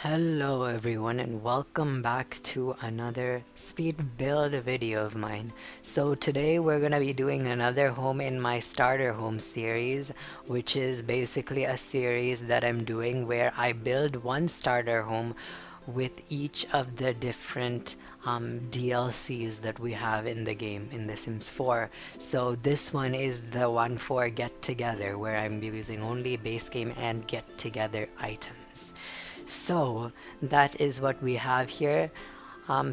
Hello everyone and welcome back to another speed build video of mine. So today we're gonna be doing another home in my starter home series, which is basically a series that I'm doing where I build one starter home with each of the different DLCs that we have in the game in The Sims 4. So this one is the one for Get Together, where I'm using only base game and Get Together items. So that is what we have here.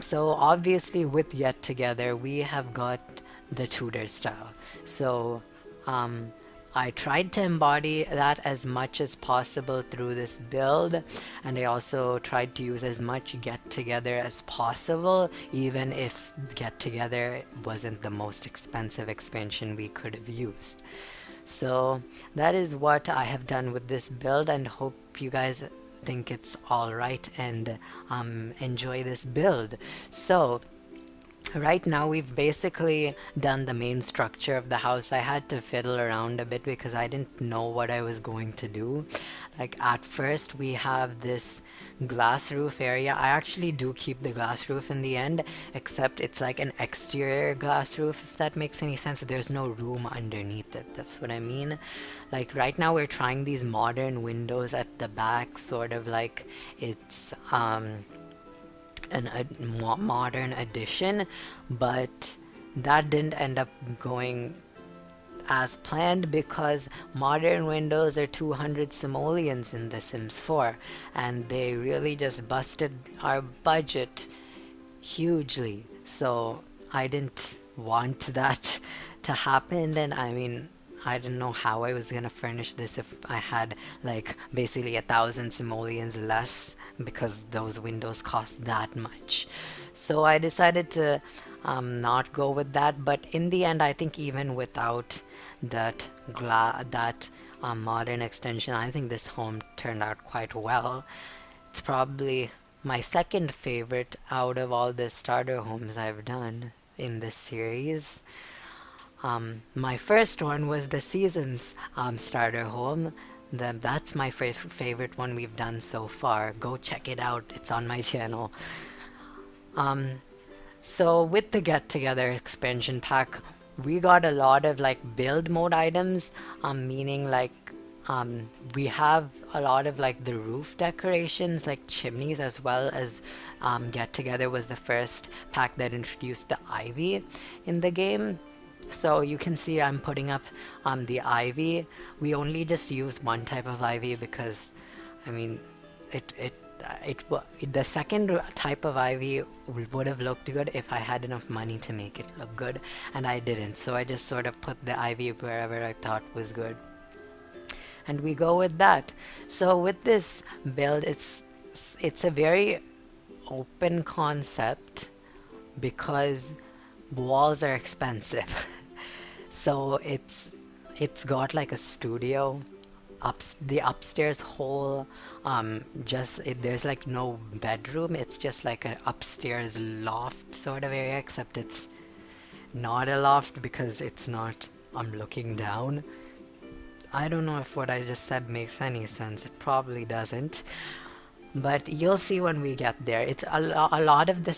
So obviously with Get Together we have got the Tudor style. So um, I tried to embody that as much as possible through this build, and I also tried to use as much Get Together as possible, even if Get Together wasn't the most expensive expansion we could have used. So that is what I have done with this build, and hope you guys think it's alright and enjoy this build. So right now we've basically done the main structure of the house. I had to fiddle around a bit because I didn't know what I was going to do. Like at first we have this glass roof area. I actually do keep the glass roof in the end, except it's like an exterior glass roof, if that makes any sense. There's no room underneath it, that's what I mean. Like right now we're trying these modern windows at the back, sort of like it's a modern addition, but that didn't end up going as planned because modern windows are 200 simoleons in The Sims 4, and they really just busted our budget hugely. So I didn't want that to happen, and I mean, I didn't know how I was gonna furnish this if I had like basically 1,000 simoleons less, because those windows cost that much. So I decided to not go with that. But in the end, I think even without that modern extension, I think this home turned out quite well. It's probably my second favorite out of all the starter homes I've done in this series. My first one was the Seasons starter home. That's my favorite one we've done so far. Go check it out, it's on my channel. So with the Get Together expansion pack, we got a lot of like build mode items, meaning like we have a lot of like the roof decorations like chimneys, as well as Get Together was the first pack that introduced the ivy in the game. So you can see I'm putting up the ivy. We only just use one type of ivy because, I mean, the second type of ivy would have looked good if I had enough money to make it look good, and I didn't. So I just sort of put the ivy wherever I thought was good, and we go with that. So with this build, it's a very open concept because walls are expensive. So it's got like a studio, the upstairs whole, there's like no bedroom. It's just like an upstairs loft sort of area, except it's not a loft because it's not, I'm looking down. I don't know if what I just said makes any sense. It probably doesn't, but you'll see when we get there. It's a lot of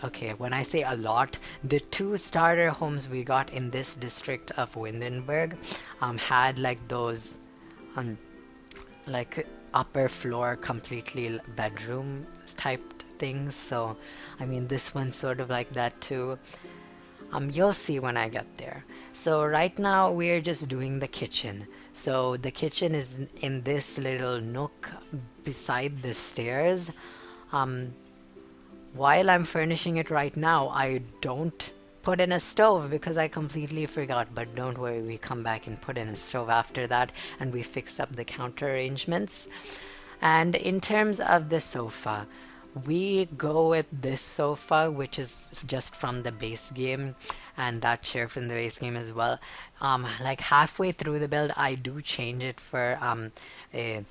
okay, when I say a lot, the two starter homes we got in this district of Windenburg had like those like upper floor completely bedroom type things. So I mean, this one's sort of like that too. You'll see when I get there. So right now we're just doing the kitchen. So the kitchen is in this little nook beside the stairs. While I'm furnishing it right now, I don't put in a stove because I completely forgot, but don't worry, we come back and put in a stove after that, and we fix up the counter arrangements. And in terms of the sofa, we go with this sofa, which is just from the base game, and that chair from the base game as well. Like halfway through the build, I do change it for a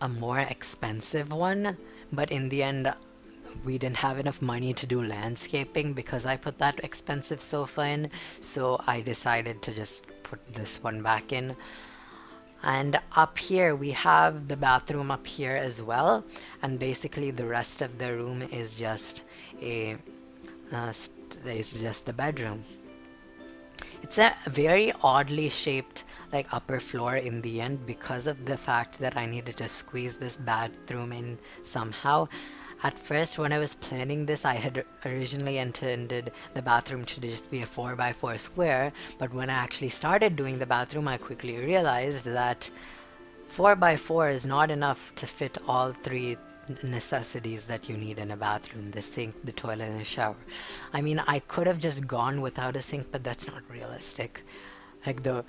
more expensive one, but in the end we didn't have enough money to do landscaping because I put that expensive sofa in, so I decided to just put this one back in. And up here we have the bathroom up here as well, and basically the rest of the room is just a is just the bedroom. It's a very oddly shaped like upper floor in the end because of the fact that I needed to squeeze this bathroom in somehow. At first, when I was planning this, I had originally intended the bathroom to just be a 4x4 square, but when I actually started doing the bathroom, I quickly realized that 4x4 is not enough to fit all three necessities that you need in a bathroom: the sink, the toilet, and the shower. I mean, I could have just gone without a sink, but that's not realistic. Like the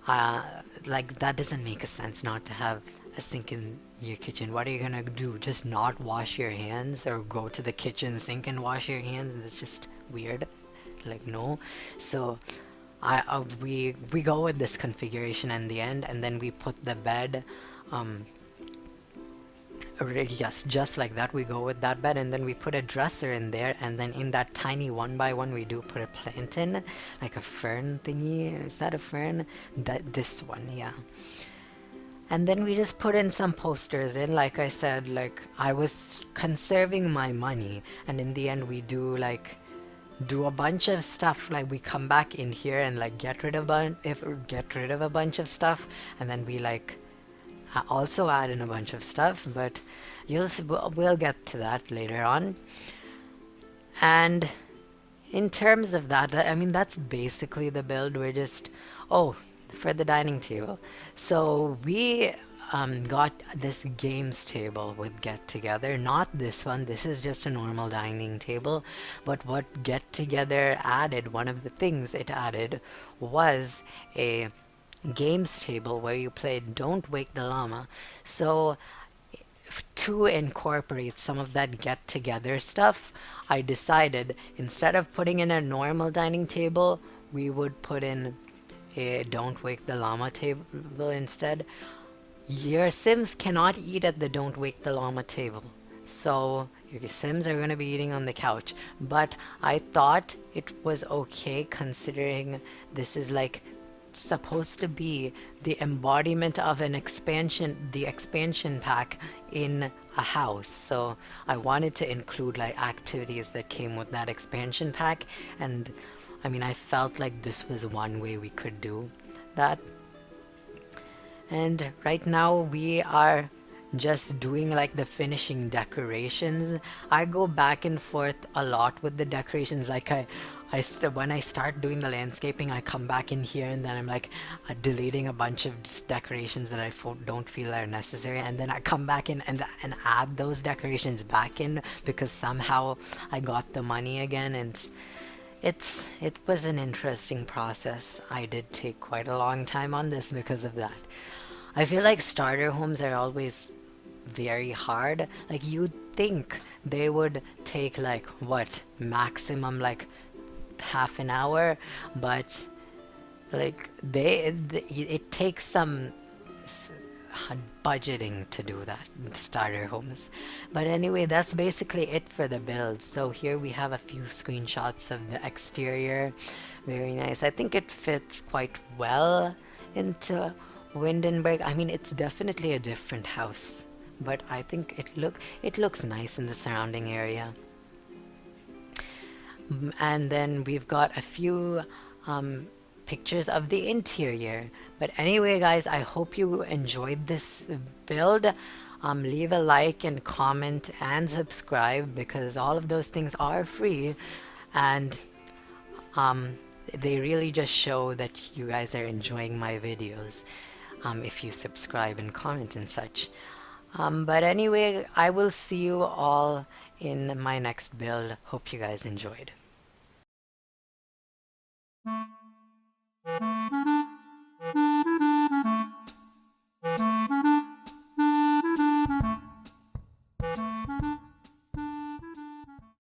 uh like that doesn't make a sense not to have a sink in your kitchen. What are you gonna do? Just not wash your hands or go to the kitchen sink and wash your hands? That's just weird. Like, no. So we go with this configuration in the end, and then we put the bed um yes, just like that. We go with that bed, and then we put a dresser in there, and then in that tiny 1x1 we do put a plant in, like a fern thingy. Is that a fern? This one, yeah. And then we just put in some posters in. Like I said, like I was conserving my money, and in the end we do a bunch of stuff. Like we come back in here and like get rid of a bunch of stuff, and then we like also add in a bunch of stuff, but we'll get to that later on. And in terms of that, I mean, that's basically the build. We're just, oh, for the dining table. So we got this games table with Get Together. Not this one. This is just a normal dining table. But what Get Together added, one of the things it added was a games table where you played Don't Wake the Llama. So to incorporate some of that get together stuff, I decided instead of putting in a normal dining table, we would put in a Don't Wake the Llama table instead. Your Sims cannot eat at the Don't Wake the Llama table. So your Sims are going to be eating on the couch. But I thought it was okay considering this is like supposed to be the embodiment of the expansion pack in a house. So I wanted to include like activities that came with that expansion pack, and I mean, I felt like this was one way we could do that. And right now we are just doing like the finishing decorations. I go back and forth a lot with the decorations. Like when I start doing the landscaping, I come back in here and then I'm like deleting a bunch of decorations that I don't feel are necessary, and then I come back in and add those decorations back in because somehow I got the money again. And it was an interesting process. I did take quite a long time on this because of that. I feel like starter homes are always very hard. Like you'd think they would take like what, maximum like half an hour, but like it takes some budgeting to do that, starter homes. But anyway, that's basically it for the build. So here we have a few screenshots of the exterior. Very nice. I think it fits quite well into Windenburg. I mean, it's definitely a different house, but I think it looks nice in the surrounding area. And then we've got a few pictures of the interior. But anyway, guys, I hope you enjoyed this build. Leave a like and comment and subscribe because all of those things are free, and they really just show that you guys are enjoying my videos if you subscribe and comment and such. But anyway, I will see you all in my next build. Hope you guys enjoyed.